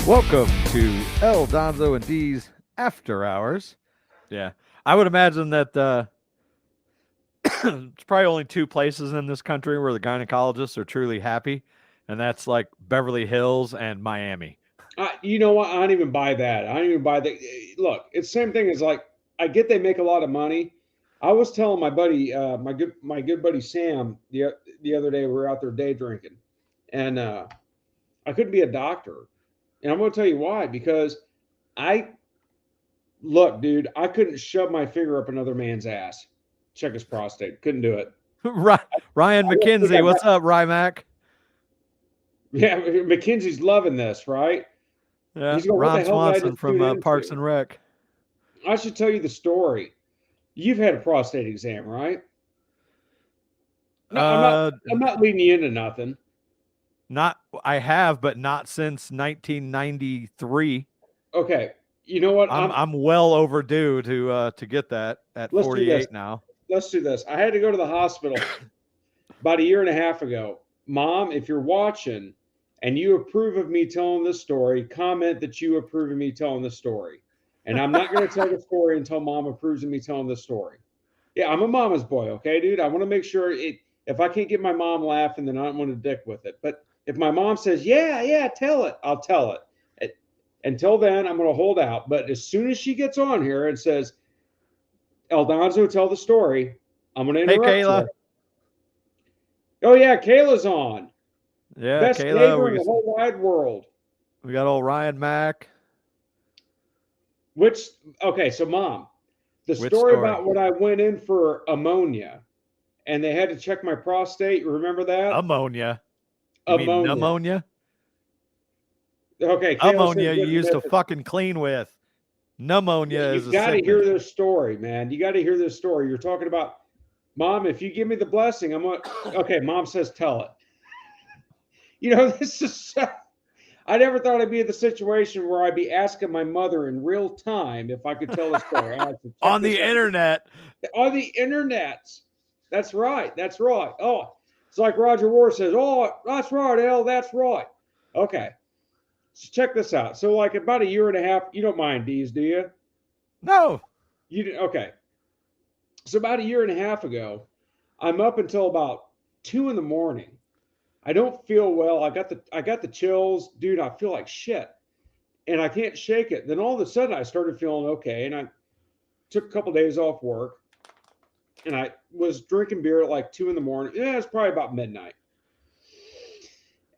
Welcome to Donzo and Deez After Hours. Yeah, I would imagine that it's probably only two places in this country where the gynecologists are truly happy, and that's like Beverly Hills and Miami. You know what? I don't even buy that. I don't even buy that. Look, it's the same thing as like I get they make a lot of money. I was telling my buddy, my good buddy Sam, the other day we were out there day drinking, and I couldn't be a doctor, and I'm going to tell you why. Because I look, dude, I couldn't shove my finger up another man's ass, check his prostate. Couldn't do it. Ryan I don't think I McKenzie, got. what's up, Rymac? Yeah, McKenzie's loving this, right? Yeah, He's going, what Ron the hell did I Swanson just tune from Parks into? and Rec. I should tell you the story. You've had a prostate exam, right? No, I'm not. Uh, I'm not leading you into nothing. Not I have, but not since 1993. Okay, you know what? I'm well overdue to get that at Let's do this. 48 now. Let's do this. I had to go to the hospital about a year and a half ago. Mom, if you're watching and you approve of me telling this story, comment that you approve of me telling this story. And I'm not going to tell the story until Mom approves of me telling this story. Yeah, I'm a mama's boy, okay, dude. I want to make sure it. If I can't get my mom laughing, then I don't want to dick with it. But if my mom says, "Yeah, yeah, tell it," I'll tell it. Until then, I'm going to hold out. But as soon as she gets on here and says, "Eldonzo, tell the story," I'm going to Hey, interrupt Kayla. you. Oh yeah, Kayla's on. Yeah, Best Kayla. neighbor in the whole wide world. We got old Ryan Mack. Which okay, so Mom, the Which story story? about when I went in for ammonia and they had to check my prostate. You remember that? Ammonia. You mean Ammonia. pneumonia? Okay, Kayla says Ammonia you didn't used miss to it. fucking clean with. Pneumonia is You've a got to hear sickness. this story, man. You got to hear this story. You're talking about, Mom, if you give me the blessing, I'm going to, okay, Mom says, tell it. This is, I never thought I'd be in the situation where I'd be asking my mother in real time if I could tell a story. I said, check On this the out. internet. On the internet. That's right. That's right. Oh, it's like Roger Moore says, oh, that's right, Al, that's right. Okay. So check this out. So, like about a year and a half, you don't mind Deez, do you? No. You did, okay. So about a year and a half ago, I'm up until about 2 in the morning. I don't feel well. I got the chills, dude. I feel like shit, and I can't shake it. Then all of a sudden, I started feeling okay, and I took a couple of days off work, and I was drinking beer at like 2 in the morning. Yeah, it's probably about midnight,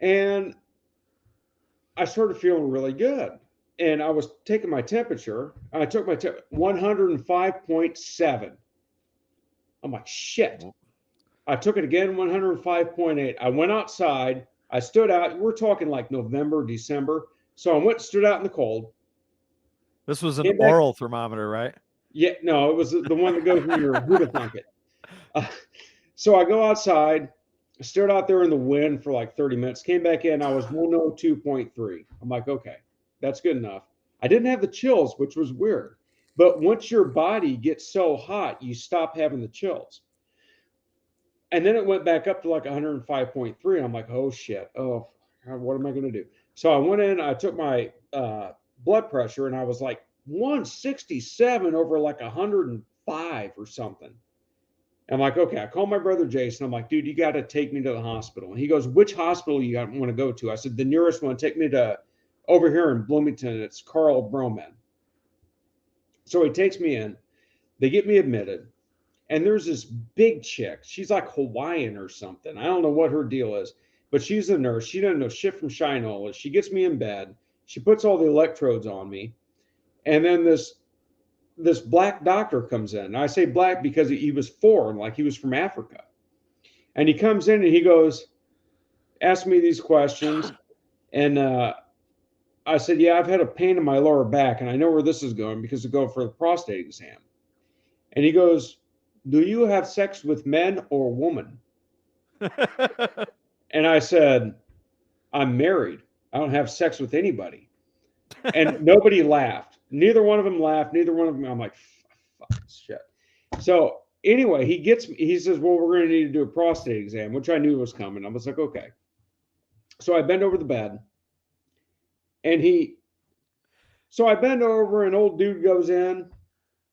and I started feeling really good. And I was taking my temperature. I took my 105.7. I'm like, shit. I took it again, 105.8. I went outside. I stood out. We're talking like November, December. So I went, stood out in the cold. This was an Came back. oral thermometer, right? Yeah, no, it was the one that goes in your Huda Thunket. Uh, so I go outside, stood out there in the wind for like 30 minutes, came back in. I was 102.3. I'm like, okay, that's good enough. I didn't have the chills, which was weird. But once your body gets so hot, you stop having the chills. And then it went back up to like 105.3. And I'm like, oh shit. Oh, what am I going to do? So I went in, I took my blood pressure, and I was like 167 over like 105 or something. I'm like, okay. I called my brother Jason. I'm like, dude, you got to take me to the hospital. And he goes, which hospital you want to go to? I said, the nearest one. Take me to over here in Bloomington. It's Carl Broman. So he takes me in. They get me admitted. And there's this big chick. She's like Hawaiian or something. I don't know what her deal is, but she's a nurse. She doesn't know shit from Shinola. She gets me in bed. She puts all the electrodes on me. And then this black doctor comes in. And I say black because he was foreign, like he was from Africa. And he comes in and he goes, ask me these questions. And I said, yeah, I've had a pain in my lower back, and I know where this is going because I go for the prostate exam. And he goes, do you have sex with men or women? And I said, I'm married. I don't have sex with anybody. And nobody laughed. Neither one of them laughed. Neither one of them. I'm like, fuck shit. So anyway, he says, well, we're going to need to do a prostate exam, which I knew was coming. I was like, okay. So I bend over the bed, and he So I bend over, and old dude goes in,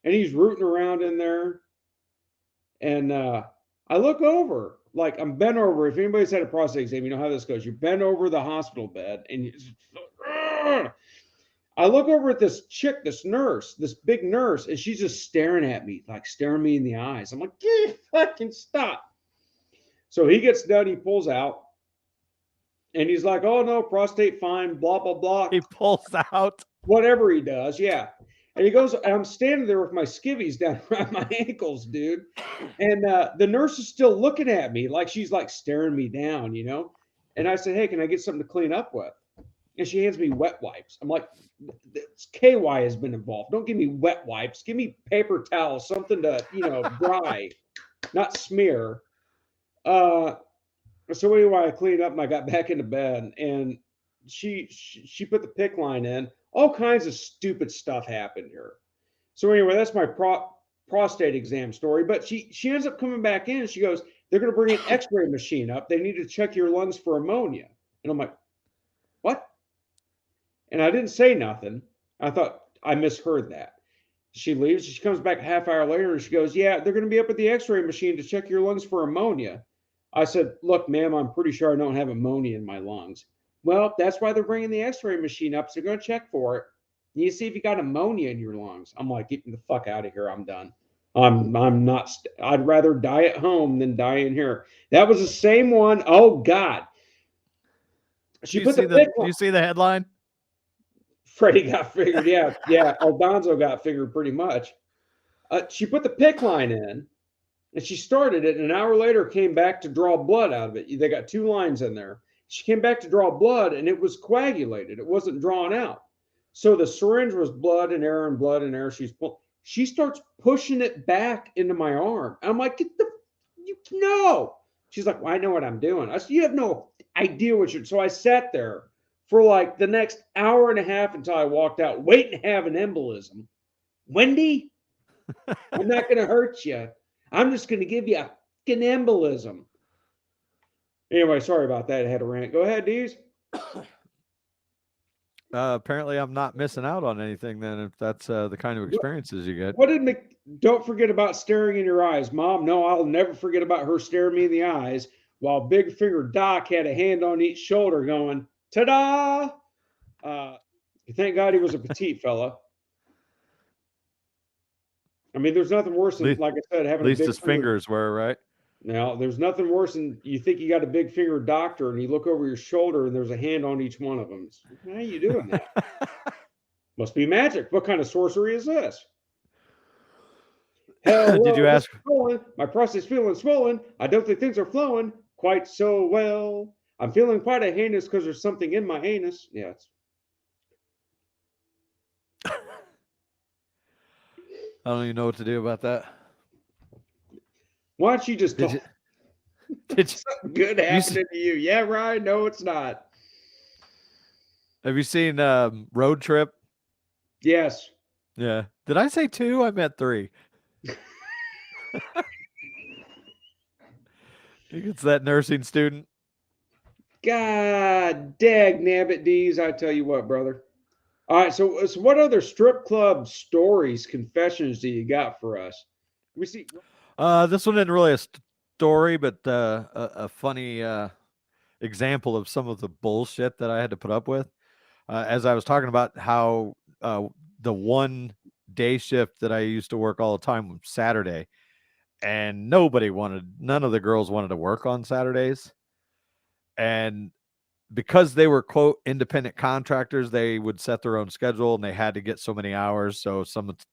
and he's rooting around in there. And I look over, like I'm bent over. If anybody's had a prostate exam, you know how this goes. You bend over the hospital bed, and I look over at this chick, this nurse, this big nurse, and she's just staring at me, like staring me in the eyes. I'm like, you fucking stop. So he gets done, he pulls out, and he's like, oh no, prostate fine, blah, blah, blah. He pulls out. Whatever he does, yeah. And he goes, and I'm standing there with my skivvies down around my ankles, dude. And the nurse is still looking at me like she's like staring me down, you know? And I said, hey, can I get something to clean up with? And she hands me wet wipes. I'm like, KY has been involved. Don't give me wet wipes. Give me paper towels, something to, dry, not smear. So anyway, I cleaned up and I got back into bed, and she put the PICC line in. All kinds of stupid stuff happened here. So anyway, that's my prostate exam story. But she ends up coming back in, and she goes, they're going to bring an X-ray machine up. They need to check your lungs for ammonia. And I'm like, what? And I didn't say nothing. I thought I misheard that. She leaves. She comes back a half hour later, and she goes, yeah, they're going to be up at the X-ray machine to check your lungs for ammonia. I said, look, ma'am, I'm pretty sure I don't have ammonia in my lungs. Well, that's why they're bringing the X-ray machine up. So they're going to check for it. You see if you got ammonia in your lungs. I'm like, get me the fuck out of here. I'm done. I'm not. I'd rather die at home than die in here. That was the same one. Oh God. She put the you see the headline? Freddie got figured. Yeah. Donzo got figured pretty much. She put the PICC line in, and she started it. And an hour later, came back to draw blood out of it. They got 2 lines in there. She came back to draw blood, and it was coagulated. It wasn't drawn out. So the syringe was blood and air and blood and air. She starts pushing it back into my arm. I'm like, no. She's like, well, I know what I'm doing. I said, you have no idea what you're. So I sat there for like the next hour and a half until I walked out, waiting to have an embolism. Wendy, I'm not going to hurt you. I'm just going to give you a fucking embolism. Anyway, sorry about that. I had a rant. Go ahead, Deez. Apparently, I'm not missing out on anything then, if that's the kind of experiences you get. Don't forget about staring in your eyes, Mom. No, I'll never forget about her staring me in the eyes while Big Finger Doc had a hand on each shoulder going, ta-da! Thank God he was a petite fella. I mean, there's nothing worse than, like I said, having at least his fingers were, right? Now, there's nothing worse than you think you got a big finger doctor and you look over your shoulder and there's a hand on each one of them. How are you doing that? Must be magic. What kind of sorcery is this? Hello, did you ask? My prostate's feeling swollen. I don't think things are flowing quite so well. I'm feeling quite a heinous because there's something in my anus. Yeah. I don't even know what to do about that. Why don't you just talk? Did something good happening to you? Yeah, right. No, it's not. Have you seen Road Trip? Yes. Yeah. Did I say 2? I meant 3. It's that nursing student. God dag nabbit, Deez. I tell you what, brother. All right. So what other strip club stories, confessions do you got for us? We see. This one isn't really a story, but a funny example of some of the bullshit that I had to put up with. As I was talking about how the one day shift that I used to work all the time was Saturday, and none of the girls wanted to work on Saturdays. And because they were, quote, independent contractors, they would set their own schedule and they had to get so many hours. So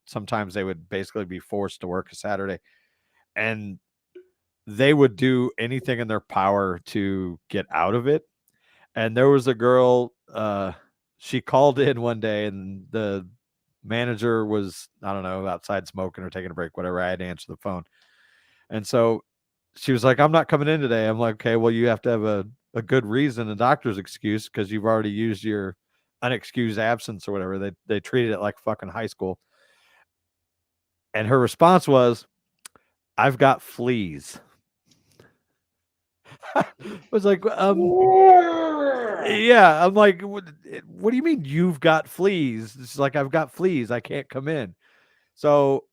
sometimes they would basically be forced to work a Saturday. And they would do anything in their power to get out of it. And there was a girl, she called in one day and the manager was, I don't know, outside smoking or taking a break, whatever. I had to answer the phone. And so she was like, I'm not coming in today. I'm like, okay, well, you have to have a good reason, a doctor's excuse, because you've already used your unexcused absence or whatever. They treated it like fucking high school. And her response was, I've got fleas. I was like, Yeah, I'm like, what do you mean you've got fleas? It's like, I've got fleas. I can't come in. So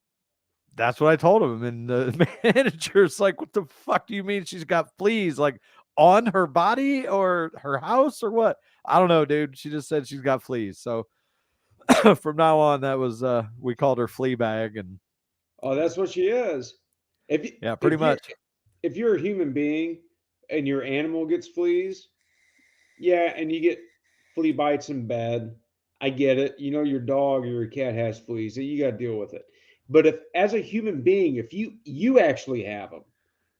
that's what I told him. And the manager's like, what the fuck do you mean she's got fleas? Like on her body or her house or what? I don't know, dude. She just said she's got fleas. So from now on, that was, we called her flea bag. And Oh, that's what she is. If you, yeah, pretty if you're much. if you're a human being and your animal gets fleas, yeah, and you get flea bites in bed, I get it. You know your dog or your cat has fleas, so you got to deal with it. But if as a human being, if you actually have them,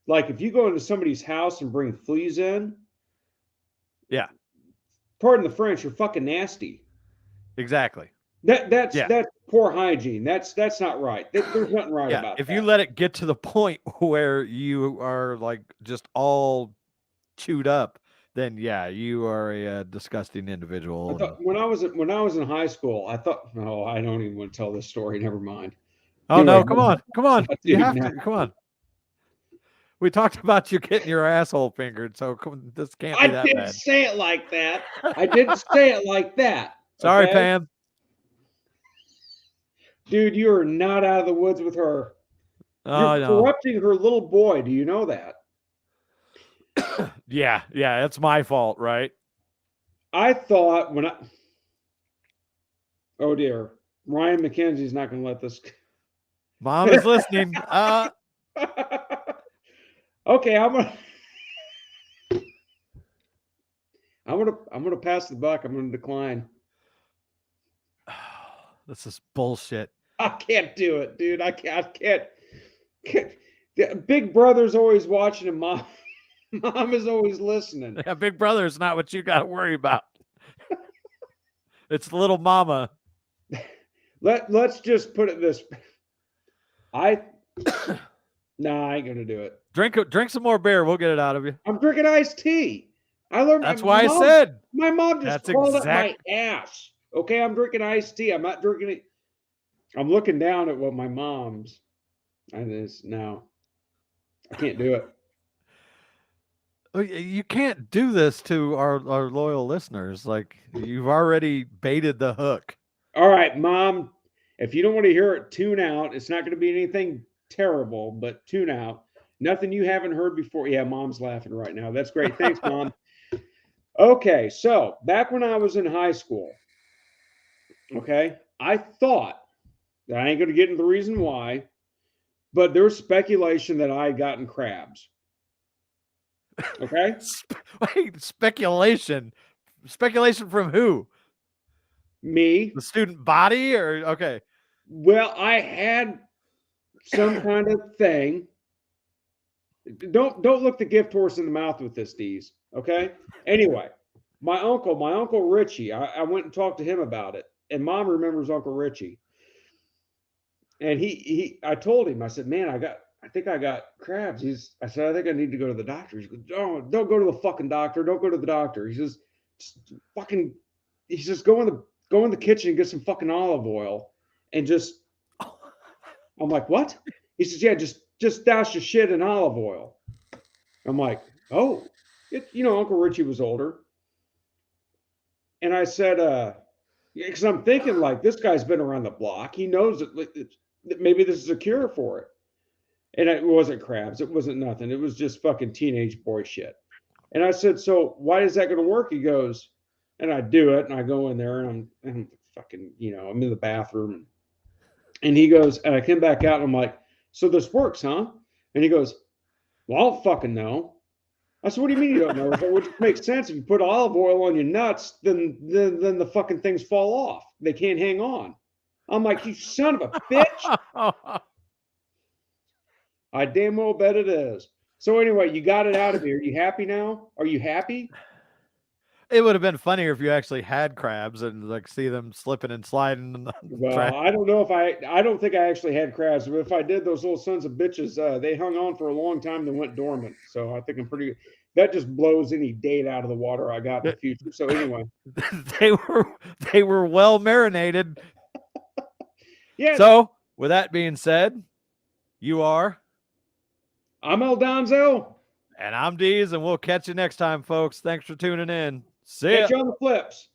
like if you go into somebody's house and bring fleas in, Yeah, pardon the French, you're fucking nasty. exactly. That's Yeah. that's poor hygiene. That's not right. There's nothing right Yeah. about If you that. let it get to the point where you are like just all chewed up, then yeah, you are a, disgusting I individual. thought And when I was in high school, I thought, oh, I don't even want to tell this story. Never mind. oh Anyway, no, come on, you dude, have no. to come on. We talked about you getting your asshole fingered, so this can't I be that didn't bad. say it like that. I didn't say it like that. Sorry, Okay, Pam. dude, you are not out of the woods with her. You're Oh no. corrupting her little boy. Do you know that? Yeah, yeah, it's my fault, right? I thought when I, oh dear, Ryan McKenzie's not going to let this. Mom is listening. Okay, I'm gonna pass the buck. I'm gonna decline. This is bullshit. I can't do it, dude. I can't. Big brother's always watching, and mom is always listening. Yeah, Big Brother is not what you got to worry about. It's little mama. Let's just put it this. I Nah, I ain't gonna do it. Drink some more beer. We'll get it out of you. I'm drinking iced tea. I learned That's why I said. my mom just That's called up my exact. ass. Okay, I'm drinking iced tea. I'm not drinking it. I'm looking down at what my mom's. And it's no, I can't do it. You can't do this to our loyal listeners. Like you've already baited the hook. All right, mom. If you don't want to hear it, tune out. It's not going to be anything terrible, but tune out. Nothing you haven't heard before. Yeah, mom's laughing right now. That's great. Thanks, mom. Okay, so back when I was in high school, okay, I thought that I ain't going to get into the reason why, but there's speculation that I had gotten crabs. Okay, Wait, speculation. Speculation from who? me. The student body or okay. Well, I had some kind of thing. Don't look the gift horse in the mouth with this, Deez. Okay. Anyway, my uncle Richie, I went and talked to him about it, and mom remembers Uncle Richie. And I told him, I said, man, I think I got crabs. I said, I think I need to go to the doctor. He goes, oh, don't go to the fucking doctor. Don't go to the doctor. He says, fucking, he says, go in the kitchen and get some fucking olive oil and just, I'm like, what? He says, yeah, just douse your shit in olive oil. I'm like, oh, Uncle Richie was older. And I said, because I'm thinking like this guy's been around the block. He knows that maybe this is a cure for it. And it wasn't crabs. It wasn't nothing. It was just fucking teenage boy shit. And I said, so why is that going to work? He goes, and I do it. And I go in there and I'm fucking, I'm in the bathroom. And he goes, and I come back out and I'm like, so this works, huh? And he goes, well, I don't fucking know. I said, what do you mean you don't know? It would make sense if you put olive oil on your nuts, then the fucking things fall off. They can't hang on. I'm like, you son of a bitch. I damn well bet it is. So anyway, you got it out of me. Are you happy now? Are you happy? It would have been funnier if you actually had crabs and like see them slipping and sliding in the trash. Well, I don't know if I don't think I actually had crabs, but if I did, those little sons of bitches, they hung on for a long time and went dormant. So I think I'm pretty. That just blows any date out of the water I got in the future. So anyway, they were well marinated. yeah. So with that being said, you are. I'm El Donzo. And I'm Deez, and we'll catch you next time, folks. Thanks for tuning in. See ya. Catch you on the flips.